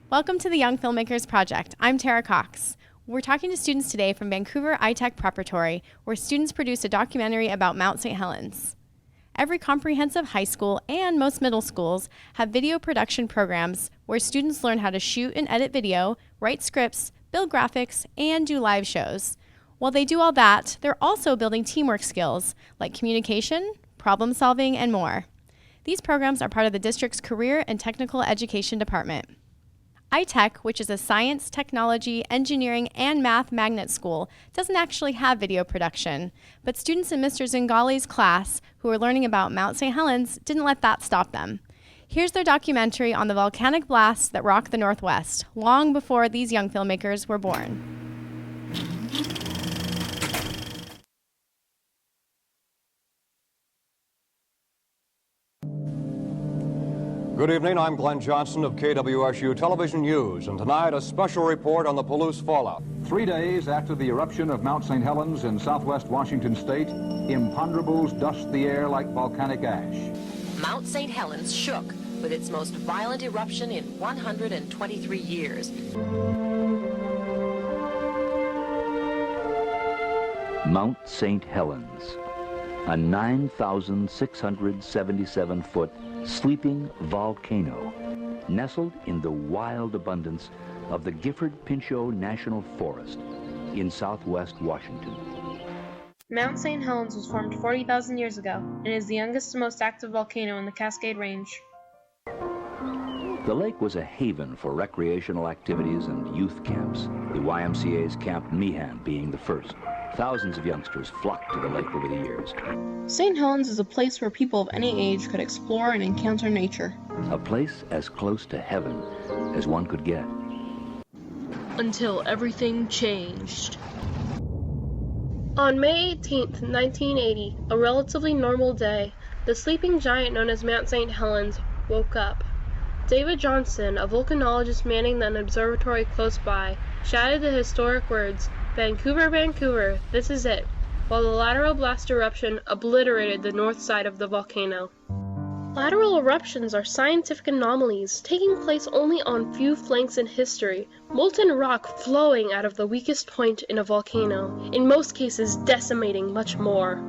Welcome to the Young Filmmakers Project. I'm Tara Cox. We're talking to students today from Vancouver iTech Preparatory, where students produce a documentary about Mount St. Helens. Every comprehensive high school and most middle schools have video production programs where students learn how to shoot and edit video, write scripts, build graphics, and do live shows. While they do all that, they're also building teamwork skills like communication, problem solving, and more. These programs are part of the district's Career and Technical Education Department. iTech, which is a science, technology, engineering, and math magnet school, doesn't actually have video production, but students in Mr. Zingali's class who are learning about Mount St. Helens didn't let that stop them. Here's their documentary on the volcanic blasts that rocked the Northwest, long before these young filmmakers were born. Good evening, I'm Glenn Johnson of KWSU Television News, and tonight a special report on the Palouse fallout. 3 days after the eruption of Mount St. Helens in southwest Washington state, imponderables dust the air like volcanic ash. Mount St. Helens shook with its most violent eruption in 123 years. Mount St. Helens, a 9,677-foot sleeping volcano, nestled in the wild abundance of the Gifford-Pinchot National Forest in southwest Washington. Mount St. Helens was formed 40,000 years ago and is the youngest and most active volcano in the Cascade Range. The lake was a haven for recreational activities and youth camps, the YMCA's Camp Meehan being the first. Thousands of youngsters flocked to the lake over the years. St. Helens is a place where people of any age could explore and encounter nature. A place as close to heaven as one could get. Until everything changed. On May 18th, 1980, a relatively normal day, the sleeping giant known as Mount St. Helens woke up. David Johnston, a volcanologist manning an observatory close by, shouted the historic words, "Vancouver, Vancouver, this is it," while the lateral blast eruption obliterated the north side of the volcano. Lateral eruptions are scientific anomalies, taking place only on few flanks in history, molten rock flowing out of the weakest point in a volcano, in most cases decimating much more.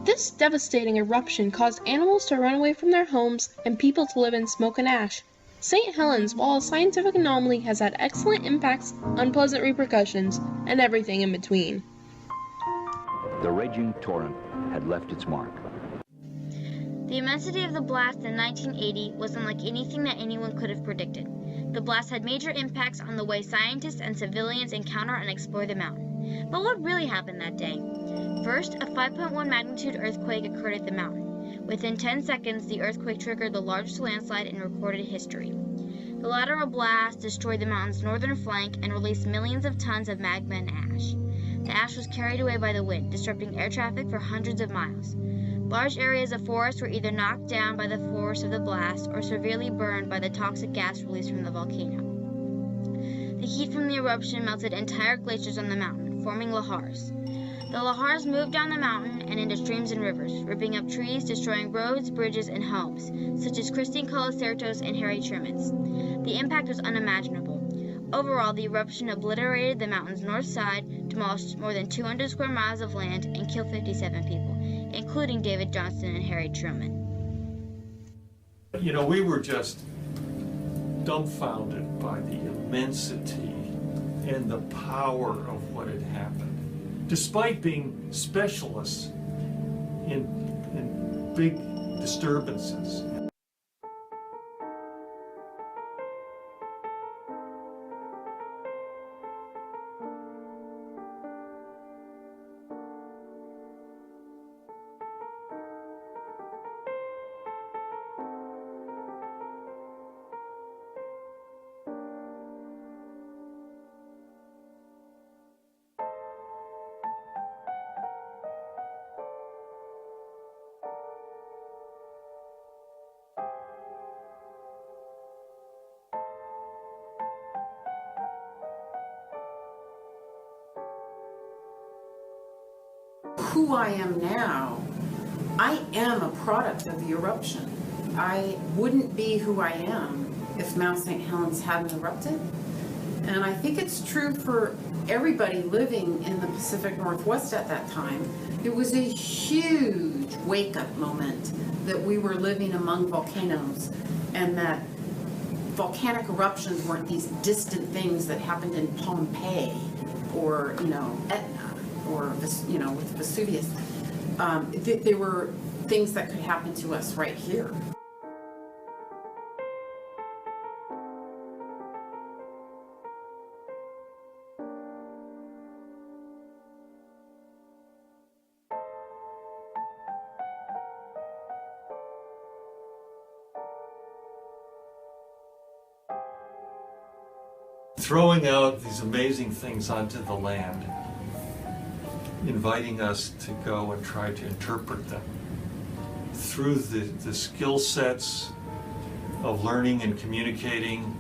This devastating eruption caused animals to run away from their homes and people to live in smoke and ash. St. Helens, while a scientific anomaly, has had excellent impacts, unpleasant repercussions, and everything in between. The raging torrent had left its mark. The immensity of the blast in 1980 was unlike anything that anyone could have predicted. The blast had major impacts on the way scientists and civilians encounter and explore the mountain. But what really happened that day? First, a 5.1 magnitude earthquake occurred at the mountain. Within 10 seconds, the earthquake triggered the largest landslide in recorded history. The lateral blast destroyed the mountain's northern flank and released millions of tons of magma and ash. The ash was carried away by the wind, disrupting air traffic for hundreds of miles. Large areas of forest were either knocked down by the force of the blast or severely burned by the toxic gas released from the volcano. The heat from the eruption melted entire glaciers on the mountain, forming lahars. The lahars moved down the mountain and into streams and rivers, ripping up trees, destroying roads, bridges, and homes, such as Christine Colacerto's and Harry Truman's. The impact was unimaginable. Overall, the eruption obliterated the mountain's north side, demolished more than 200 square miles of land, and killed 57 people, including David Johnston and Harry Truman. You know, we were just dumbfounded by the immensity and the power of what had happened. Despite being specialists in big disturbances. Who I am now, I am a product of the eruption. I wouldn't be who I am if Mount St. Helens hadn't erupted. And I think it's true for everybody living in the Pacific Northwest at that time. It was a huge wake-up moment that we were living among volcanoes, and that volcanic eruptions weren't these distant things that happened in Pompeii or, Etna or, with Vesuvius. They were things that could happen to us right here. Throwing out these amazing things onto the land, inviting us to go and try to interpret them through the skill sets of learning and communicating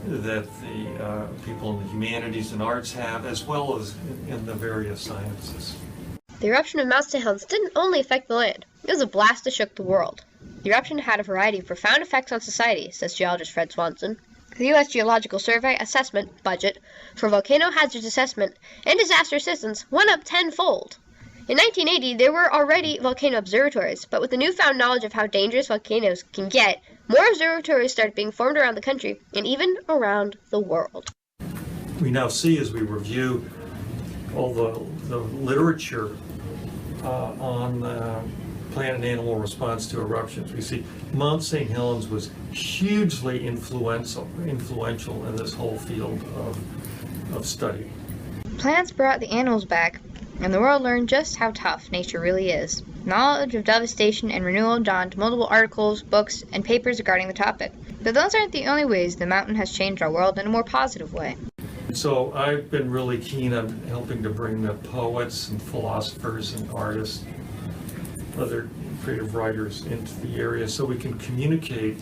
that the people in the humanities and arts have, as well as in the various sciences. The eruption of Mount St. Helens didn't only affect the land. It was a blast that shook the world. The eruption had a variety of profound effects on society, says geologist Fred Swanson. The U.S. Geological Survey assessment budget for volcano hazards assessment and disaster assistance went up tenfold. In 1980, there were already volcano observatories, but with the newfound knowledge of how dangerous volcanoes can get, more observatories started being formed around the country and even around the world. We now see, as we review all the literature on plant and animal response to eruptions, we see Mount St. Helens was hugely influential in this whole field of study. Plants brought the animals back, and the world learned just how tough nature really is. Knowledge of devastation and renewal dawned multiple articles, books, and papers regarding the topic. But those aren't the only ways the mountain has changed our world in a more positive way. So I've been really keen on helping to bring the poets and philosophers and artists, other creative writers into the area so we can communicate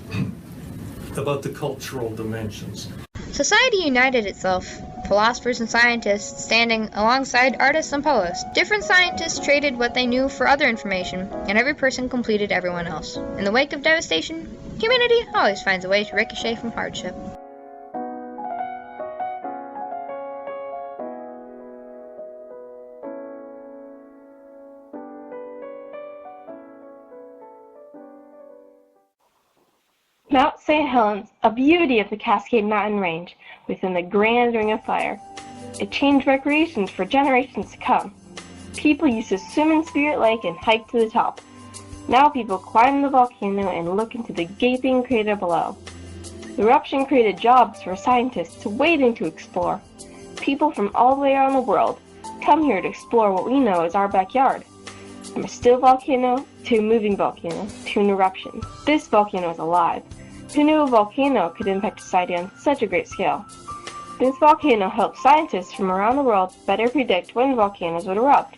about the cultural dimensions. Society united itself, philosophers and scientists standing alongside artists and poets. Different scientists traded what they knew for other information, and every person completed everyone else. In the wake of devastation, humanity always finds a way to ricochet from hardship. Mount St. Helens, a beauty of the Cascade Mountain Range within the Grand Ring of Fire. It changed recreations for generations to come. People used to swim in Spirit Lake and hike to the top. Now people climb the volcano and look into the gaping crater below. The eruption created jobs for scientists waiting to explore. People from all the way around the world come here to explore what we know as our backyard. From a still volcano to a moving volcano to an eruption, this volcano is alive. Who knew a volcano could impact society on such a great scale? This volcano helped scientists from around the world better predict when volcanoes would erupt.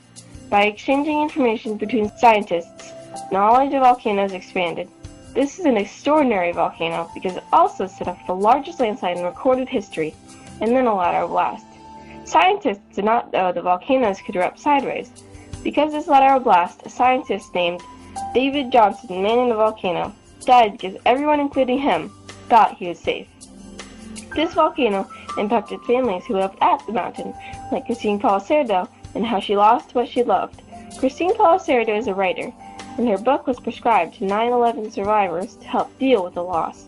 By exchanging information between scientists, knowledge of volcanoes expanded. This is an extraordinary volcano because it also set off the largest landslide in recorded history, and then a lateral blast. Scientists did not know the volcanoes could erupt sideways. Because of this lateral blast, a scientist named David Johnson manning the volcano died because everyone, including him, thought he was safe. This volcano impacted families who lived at the mountain, like Christine Palicerdo, and how she lost what she loved. Christine Palicerdo is a writer, and her book was prescribed to 9/11 survivors to help deal with the loss,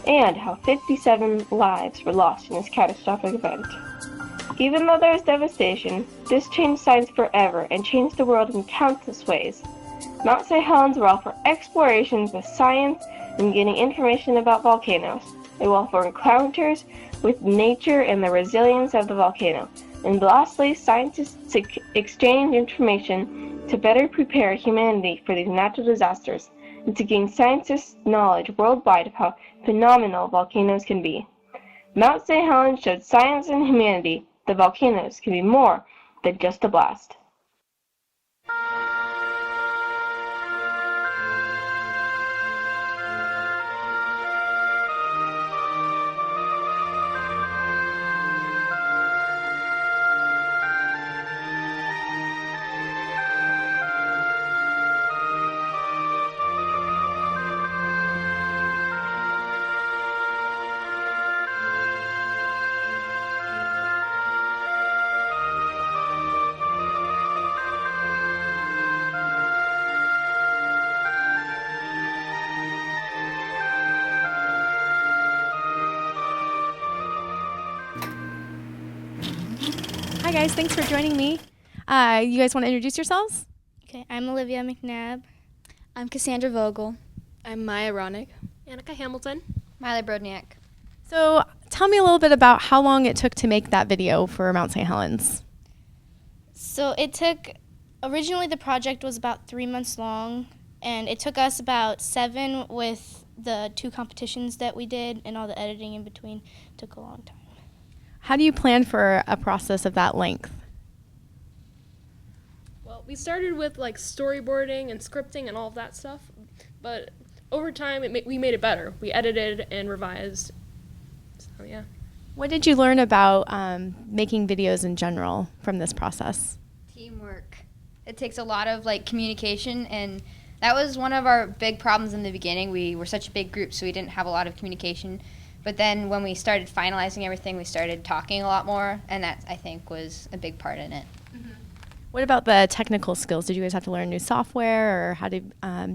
and how 57 lives were lost in this catastrophic event. Even though there was devastation, this changed science forever and changed the world in countless ways. Mount St. Helens will offer explorations with science and gaining information about volcanoes. It will offer encounters with nature and the resilience of the volcano. And lastly, scientists exchange information to better prepare humanity for these natural disasters and to gain scientists' knowledge worldwide of how phenomenal volcanoes can be. Mount St. Helens showed science and humanity that volcanoes can be more than just a blast. guys, thanks for joining me. You guys want to introduce yourselves? Okay, I'm Olivia McNabb. I'm Cassandra Vogel. I'm Maya Ronick. Annika Hamilton. Miley Brodniak. So tell me a little bit about how long it took to make that video for Mount St. Helens. So originally the project was about 3 months long, and it took us about 7 with the 2 competitions that we did, and all the editing in between took a long time. How do you plan for a process of that length? Well, we started with like storyboarding and scripting and all of that stuff, but over time we made it better. We edited and revised. So yeah. What did you learn about making videos in general from this process? Teamwork. It takes a lot of communication, and that was one of our big problems in the beginning. We were such a big group, so we didn't have a lot of communication. But then when we started finalizing everything, we started talking a lot more, and that, I think, was a big part in it. Mm-hmm. What about the technical skills? Did you guys have to learn new software or how to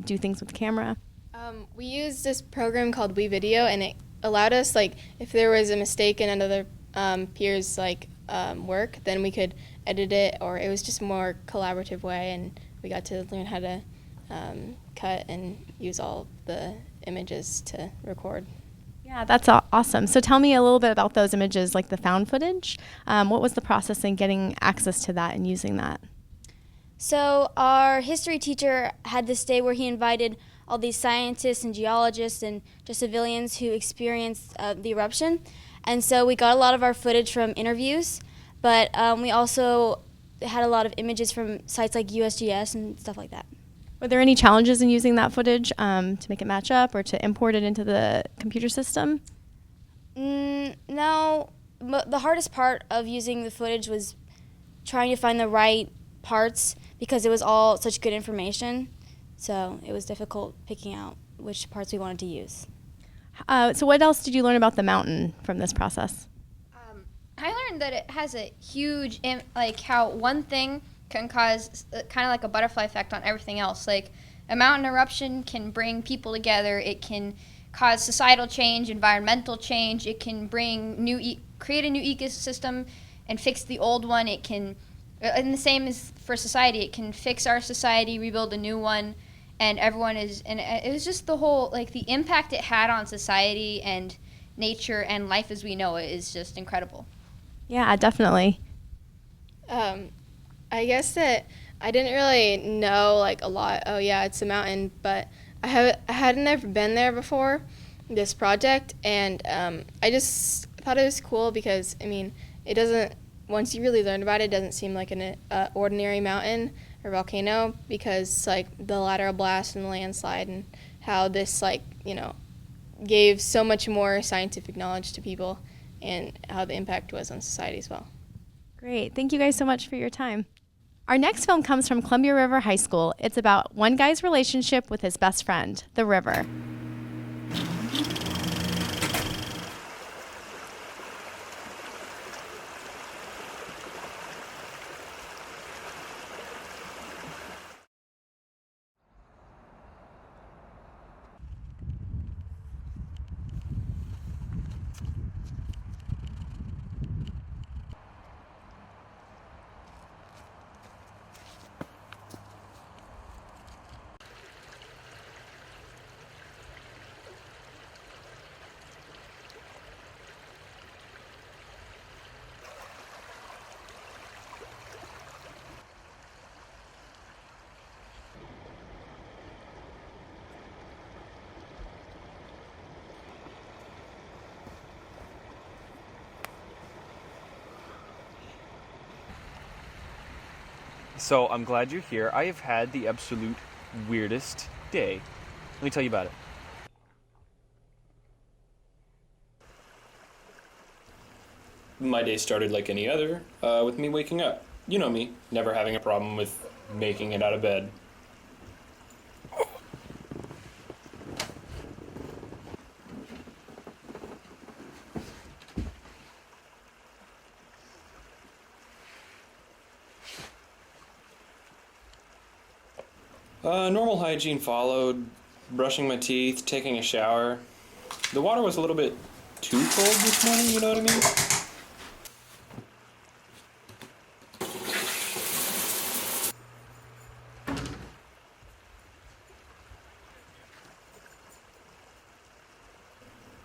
do things with the camera? We used this program called WeVideo, and it allowed us, if there was a mistake in another peer's work, then we could edit it, or it was just a more collaborative way, and we got to learn how to cut and use all the images to record. Yeah, that's awesome. So tell me a little bit about those images, like the found footage. What was the process in getting access to that and using that? So our history teacher had this day where he invited all these scientists and geologists and just civilians who experienced the eruption. And so we got a lot of our footage from interviews, but we also had a lot of images from sites like USGS and stuff like that. Were there any challenges in using that footage to make it match up or to import it into the computer system? No. The hardest part of using the footage was trying to find the right parts because it was all such good information. So it was difficult picking out which parts we wanted to use. So what else did you learn about the mountain from this process? I learned that it has a huge, how one thing can cause kind of like a butterfly effect on everything else. Like a mountain eruption can bring people together. It can cause societal change, environmental change. It can bring create a new ecosystem and fix the old one. It can, and the same is for society. It can fix our society, rebuild a new one, and everyone is. And it was just the whole the impact it had on society and nature and life as we know it is just incredible. Yeah, definitely. I guess that I didn't really know a lot. Oh yeah, it's a mountain, but I had never been there before this project, and I just thought it was cool because it doesn't. Once you really learn about it, it doesn't seem like an ordinary mountain or volcano because the lateral blast and the landslide and how this gave so much more scientific knowledge to people and how the impact was on society as well. Great. Thank you guys so much for your time. Our next film comes from Columbia River High School. It's about one guy's relationship with his best friend, the river. So I'm glad you're here. I have had the absolute weirdest day. Let me tell you about it. My day started like any other, with me waking up. You know me, never having a problem with making it out of bed. Normal hygiene followed, brushing my teeth, taking a shower. The water was a little bit too cold this morning, you know what I mean?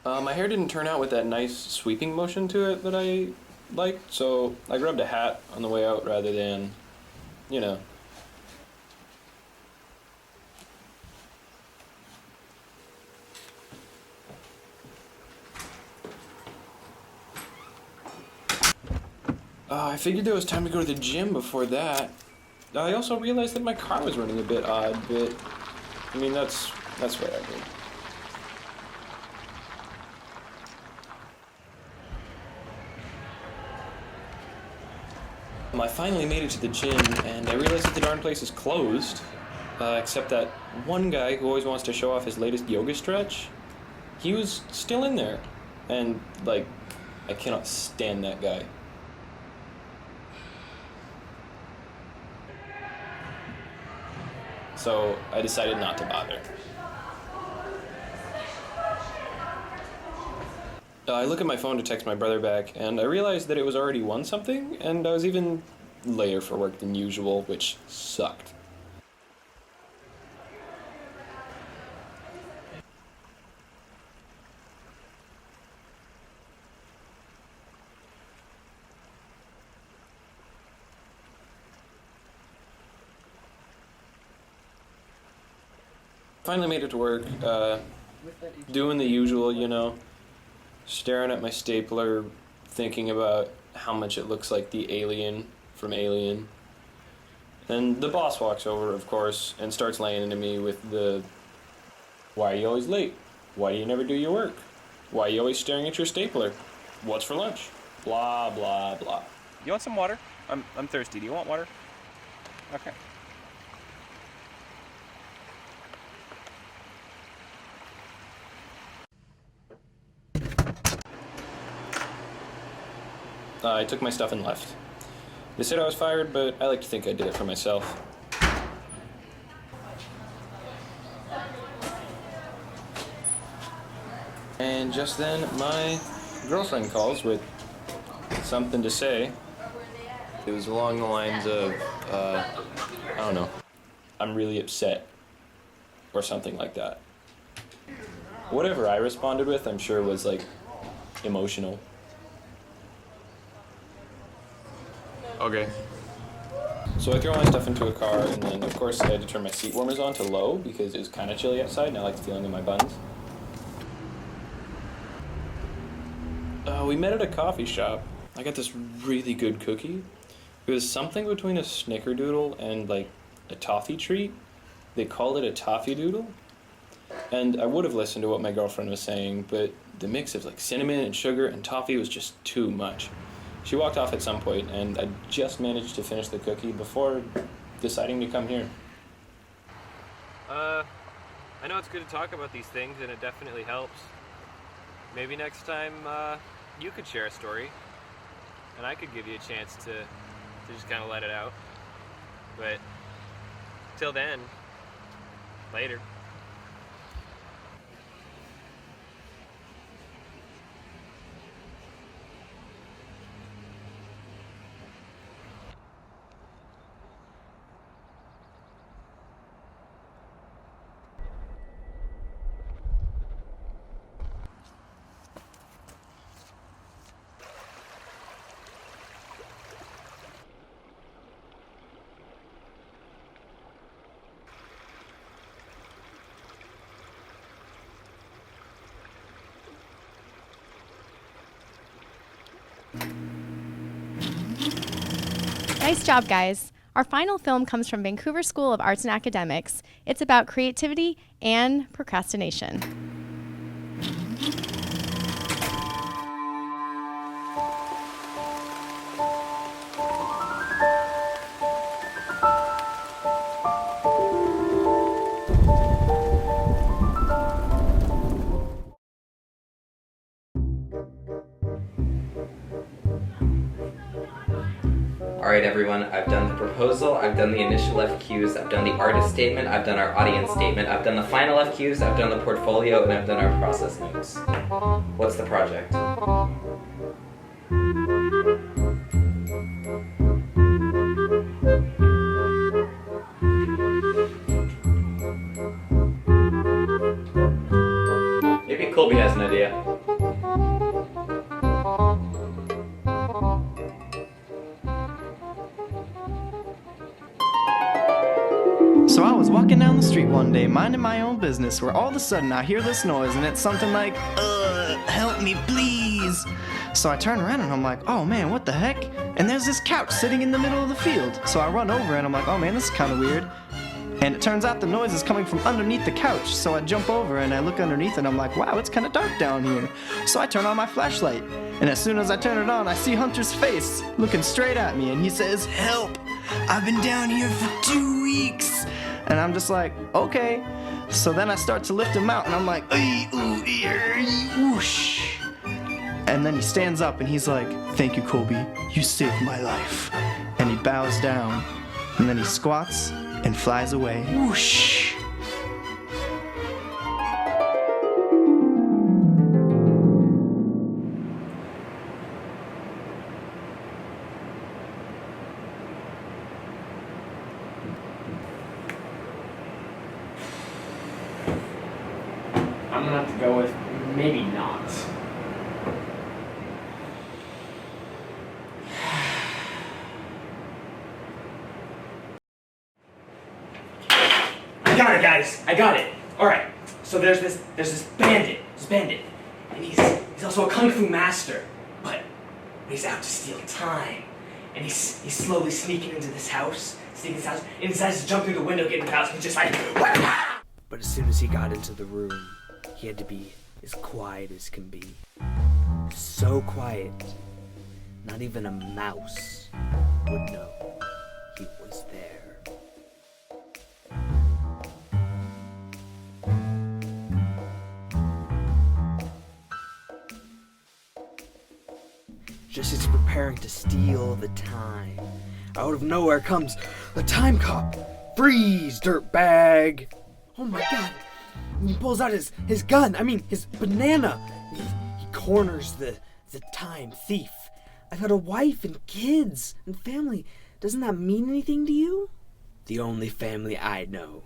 My hair didn't turn out with that nice sweeping motion to it that I liked, so I grabbed a hat on the way out rather than, you know. I figured there was time to go to the gym before that. I also realized that my car was running a bit odd, but I mean, that's whatever. I finally made it to the gym, and I realized that the darn place is closed, except that one guy who always wants to show off his latest yoga stretch, he was still in there, and, like, I cannot stand that guy. So I decided not to bother. I look at my phone to text my brother back, and I realized that it was already won something, and I was even later for work than usual, which sucked. Finally made it to work, doing the usual, you know, staring at my stapler, thinking about how much it looks like the alien from Alien. And the boss walks over, of course, and starts laying into me with the, "Why are you always late? Why do you never do your work? Why are you always staring at your stapler? What's for lunch? Blah, blah, blah." You want some water? I'm thirsty. Do you want water? Okay. I took my stuff and left. They said I was fired, but I like to think I did it for myself. And just then, my girlfriend calls with something to say. It was along the lines of, I don't know, "I'm really upset," or something like that. Whatever I responded with, I'm sure was, like, emotional. Okay. So I throw my stuff into a car, and then, of course, I had to turn my seat warmers on to low because it was kind of chilly outside, and I like the feeling in my buns. We met at a coffee shop. I got this really good cookie. It was something between a snickerdoodle and, like, a toffee treat. They called it a toffee doodle. And I would have listened to what my girlfriend was saying, but the mix of, like, cinnamon and sugar and toffee was just too much. She walked off at some point, and I just managed to finish the cookie before deciding to come here. I know it's good to talk about these things, and it definitely helps. Maybe next time, you could share a story, and I could give you a chance to just kind of let it out. But till then, later. Nice job, guys. Our final film comes from Vancouver School of Arts and Academics. It's about creativity and procrastination. Alright everyone, I've done the proposal, I've done the initial FQs, I've done the artist statement, I've done our audience statement, I've done the final FQs, I've done the portfolio, and I've done our process notes. What's the project? Maybe Colby has an idea. street one day, minding my own business, where all of a sudden I hear this noise, and it's something like, help me, please. So I turn around and I'm like, oh man, what the heck? And there's this couch sitting in the middle of the field. So I run over and I'm like, oh man, this is kind of weird. And it turns out the noise is coming from underneath the couch. So I jump over and I look underneath and I'm like, wow, it's kind of dark down here. So I turn on my flashlight. And as soon as I turn it on, I see Hunter's face looking straight at me. And he says, help, I've been down here for 2 weeks. And I'm just like, okay. So then I start to lift him out and I'm like, whoosh. And then he stands up and he's like, thank you, Colby, you saved my life. And he bows down and then he squats and flies away. Whoosh. I'm gonna have to go with maybe not. I got it, guys. I got it. All right. So there's this bandit. And he's also a kung fu master, but he's out to steal time. And he's slowly sneaking into this house, and he decides to jump through the window, get in the house, and he's just like, wah! But as soon as he got into the room, he had to be as quiet as can be. So quiet, not even a mouse would know he was there. Just as preparing to steal the time, out of nowhere comes a time cop. Freeze, dirtbag! Oh my god! And he pulls out his gun, his banana. He corners the time thief. I've got a wife and kids and family. Doesn't that mean anything to you? The only family I know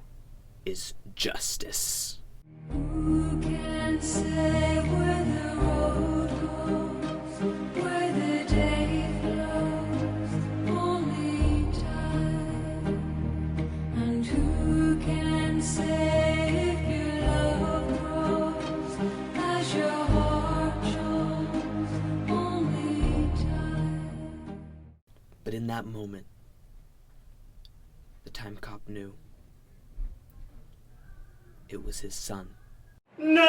is justice. Who can say where the road goes, where the day flows, only time? And who can say if your love grows as your heart shows, only time? But in that moment, the time cop knew it was his son. No!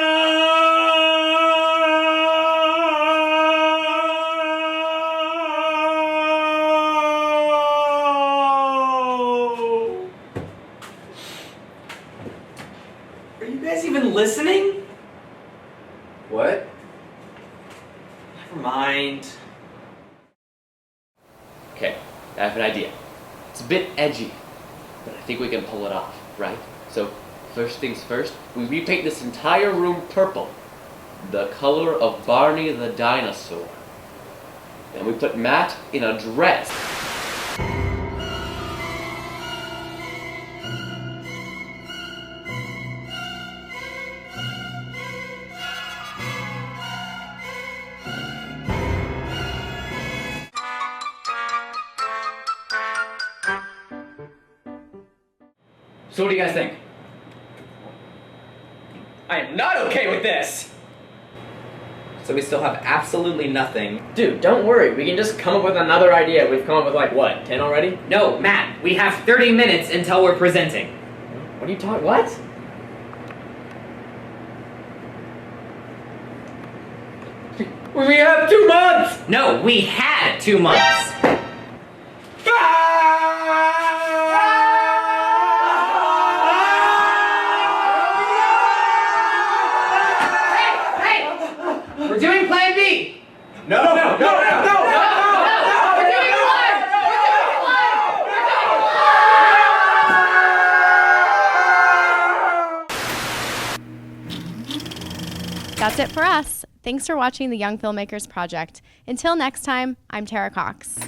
Are you guys even listening? What? Never mind. Okay, I have an idea. It's a bit edgy, but I think we can pull it off, right? So, first things first, we repaint this entire room purple, the color of Barney the dinosaur. Then we put Matt in a dress. So what do you guys think? I am not okay with this! So we still have absolutely nothing. Dude, don't worry. We can just come up with another idea. We've come up with like, what, 10 already? No, Matt, we have 30 minutes until we're presenting. What are you talking, what? We have 2 months! No, we had 2 months. We're doing Plan B! No! We're doing it live! We're doing it live! That's it for us. Thanks for watching the Young Filmmakers Project. Until next time, I'm Tara Cox.